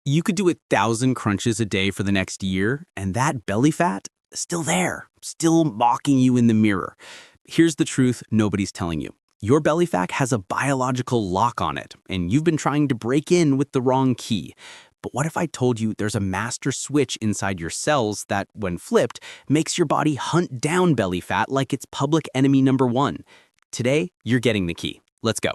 You could do 1,000 crunches a day for the next year, and that belly fat is still there, still mocking you in the mirror. Here's the truth nobody's telling you. Your belly fat has a biological lock on it, and you've been trying to break in with the wrong key. But what if I told you there's a master switch inside your cells that, when flipped, makes your body hunt down belly fat like it's public enemy number one? Today, you're getting the key. Let's go.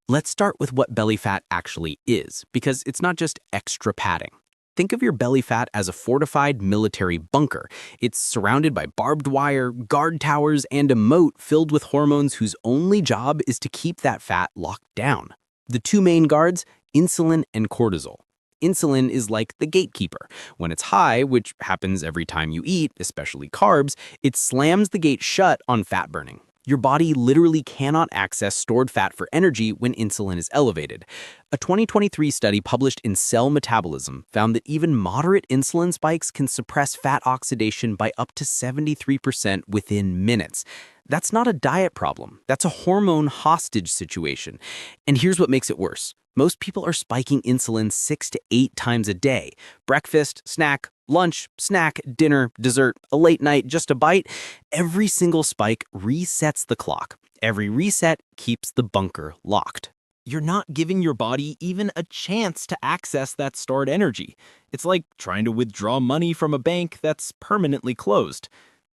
Let's start with what belly fat actually is, because it's not just extra padding. Think of your belly fat as a fortified military bunker. It's surrounded by barbed wire, guard towers, and a moat filled with hormones whose only job is to keep that fat locked down. The two main guards, insulin and cortisol. Insulin is like the gatekeeper. When it's high, which happens every time you eat, especially carbs, it slams the gate shut on fat burning. Your body literally cannot access stored fat for energy when insulin is elevated. A 2023 study published in Cell Metabolism found that even moderate insulin spikes can suppress fat oxidation by up to 73% within minutes. That's not a diet problem. That's a hormone hostage situation. And here's what makes it worse. Most people are spiking insulin 6 to 8 times a day. Breakfast, snack, lunch, snack, dinner, dessert, a late night, just a bite. Every single spike resets the clock. Every reset keeps the bunker locked. You're not giving your body even a chance to access that stored energy. It's like trying to withdraw money from a bank that's permanently closed.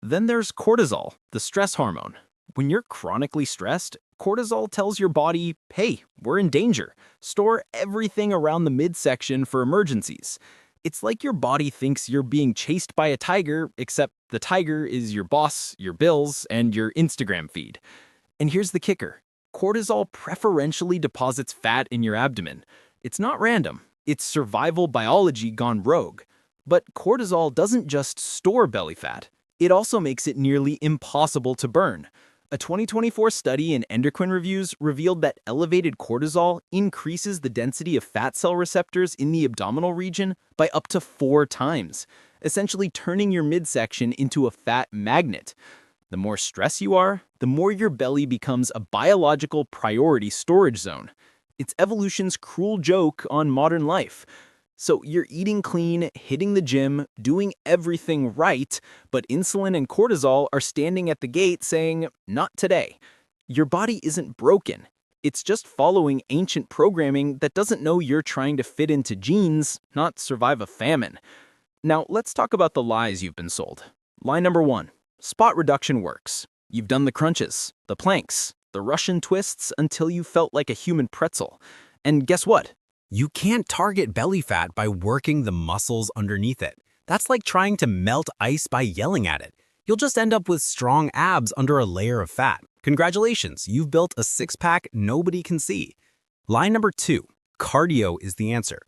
Then there's cortisol, the stress hormone. When you're chronically stressed, cortisol tells your body, hey, we're in danger. Store everything around the midsection for emergencies. It's like your body thinks you're being chased by a tiger, except the tiger is your boss, your bills, and your Instagram feed. And here's the kicker. Cortisol preferentially deposits fat in your abdomen. It's not random. It's survival biology gone rogue. But cortisol doesn't just store belly fat. It also makes it nearly impossible to burn. A 2024 study in Endocrine Reviews revealed that elevated cortisol increases the density of fat cell receptors in the abdominal region by up to 4 times, essentially turning your midsection into a fat magnet. The more stressed you are, the more your belly becomes a biological priority storage zone. It's evolution's cruel joke on modern life. So you're eating clean, hitting the gym, doing everything right, but insulin and cortisol are standing at the gate saying, not today. Your body isn't broken. It's just following ancient programming that doesn't know you're trying to fit into genes, not survive a famine. Now, let's talk about the lies you've been sold. Lie number 1, spot reduction works. You've done the crunches, the planks, the Russian twists until you felt like a human pretzel. And guess what? You can't target belly fat by working the muscles underneath it. That's like trying to melt ice by yelling at it. You'll just end up with strong abs under a layer of fat. Congratulations, you've built a six-pack nobody can see. Lie number 2, cardio is the answer.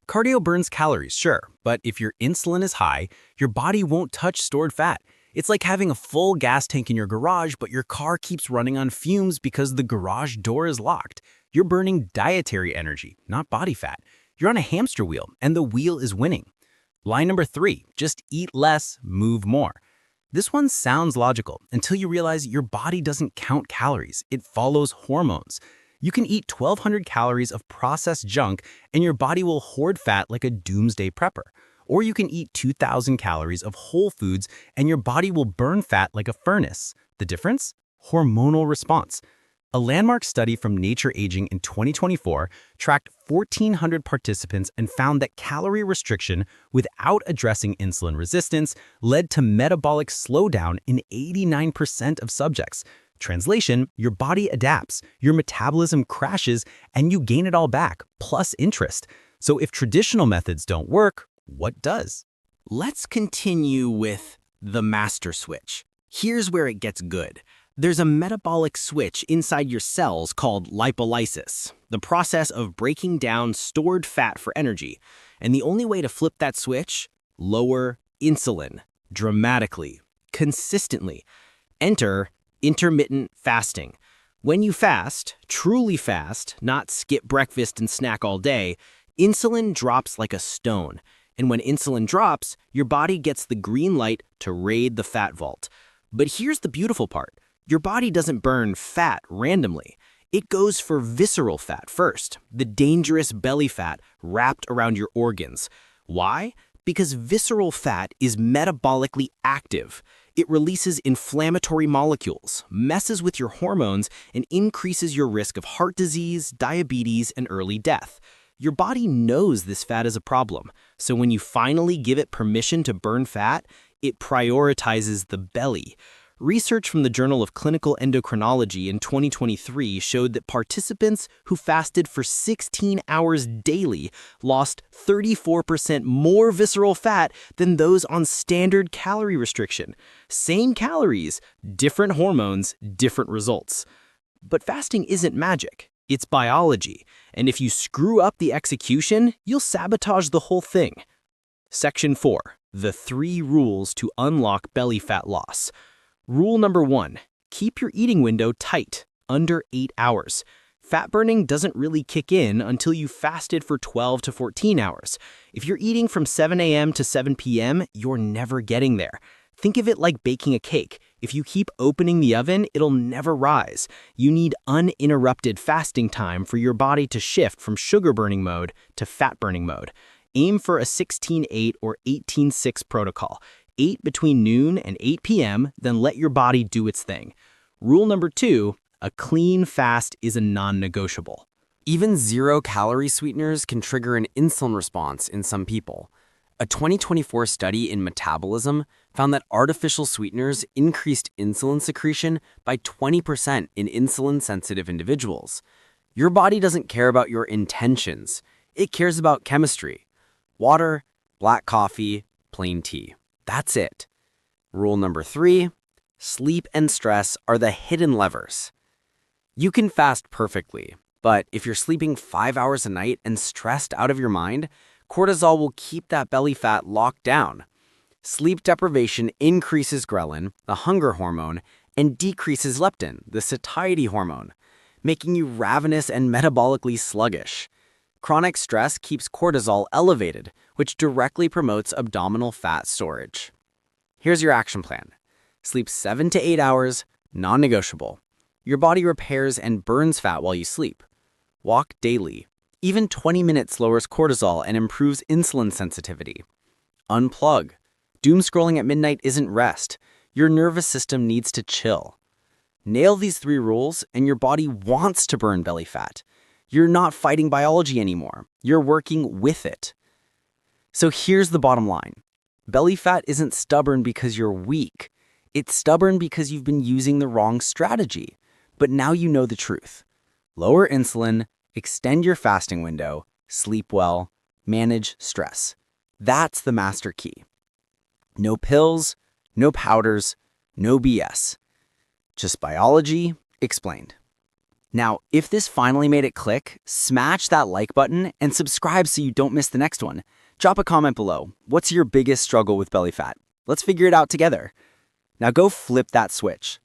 Cardio burns calories, sure, but if your insulin is high, your body won't touch stored fat. It's like having a full gas tank in your garage, but your car keeps running on fumes because the garage door is locked. You're burning dietary energy, not body fat. You're on a hamster wheel, and the wheel is winning. Lie number 3, just eat less, move more. This one sounds logical until you realize your body doesn't count calories. It follows hormones. You can eat 1,200 calories of processed junk, and your body will hoard fat like a doomsday prepper. Or you can eat 2,000 calories of whole foods, and your body will burn fat like a furnace. The difference? Hormonal response. A landmark study from Nature Aging in 2024 tracked 1,400 participants and found that calorie restriction without addressing insulin resistance led to metabolic slowdown in 89% of subjects. Translation, your body adapts, your metabolism crashes, and you gain it all back, plus interest. So if traditional methods don't work, what does? Let's continue with the master switch. Here's where it gets good. There's a metabolic switch inside your cells called lipolysis, the process of breaking down stored fat for energy. And the only way to flip that switch? Lower insulin, dramatically, consistently. Enter intermittent fasting. When you fast, truly fast, not skip breakfast and snack all day, insulin drops like a stone. And when insulin drops, your body gets the green light to raid the fat vault. But here's the beautiful part. Your body doesn't burn fat randomly. It goes for visceral fat first, the dangerous belly fat wrapped around your organs. Why? Because visceral fat is metabolically active. It releases inflammatory molecules, messes with your hormones, and increases your risk of heart disease, diabetes, and early death. Your body knows this fat is a problem, so when you finally give it permission to burn fat, it prioritizes the belly. Research from the Journal of Clinical Endocrinology in 2023 showed that participants who fasted for 16 hours daily lost 34% more visceral fat than those on standard calorie restriction. Same calories, different hormones, different results. But fasting isn't magic. It's biology, and if you screw up the execution, you'll sabotage the whole thing. Section 4. The 3 rules to unlock belly fat loss. Rule number 1, keep your eating window tight, under 8 hours. Fat burning doesn't really kick in until you fasted for 12 to 14 hours. If you're eating from 7 a.m. to 7 p.m., you're never getting there. Think of it like baking a cake. If you keep opening the oven, it'll never rise. You need uninterrupted fasting time for your body to shift from sugar burning mode to fat burning mode. Aim for a 16-8 or 18-6 protocol. 8 between noon and 8 p.m., then let your body do its thing. Rule number 2, a clean fast is a non-negotiable. Even zero-calorie sweeteners can trigger an insulin response in some people. A 2024 study in Metabolism found that artificial sweeteners increased insulin secretion by 20% in insulin-sensitive individuals. Your body doesn't care about your intentions. It cares about chemistry. Water, black coffee, plain tea. That's it. Rule number 3, sleep and stress are the hidden levers. You can fast perfectly, but if you're sleeping 5 hours a night and stressed out of your mind, cortisol will keep that belly fat locked down. Sleep deprivation increases ghrelin, the hunger hormone, and decreases leptin, the satiety hormone, making you ravenous and metabolically sluggish. Chronic stress keeps cortisol elevated, which directly promotes abdominal fat storage. Here's your action plan. Sleep 7 to 8 hours, non-negotiable. Your body repairs and burns fat while you sleep. Walk daily. Even 20 minutes lowers cortisol and improves insulin sensitivity. Unplug. Doom scrolling at midnight isn't rest. Your nervous system needs to chill. Nail these 3 rules, and your body wants to burn belly fat. You're not fighting biology anymore. You're working with it. So here's the bottom line. Belly fat isn't stubborn because you're weak. It's stubborn because you've been using the wrong strategy. But now you know the truth. Lower insulin, extend your fasting window, sleep well, manage stress. That's the master key. No pills, no powders, no BS. Just biology explained. Now, if this finally made it click, smash that like button and subscribe so you don't miss the next one. Drop a comment below. What's your biggest struggle with belly fat? Let's figure it out together. Now go flip that switch.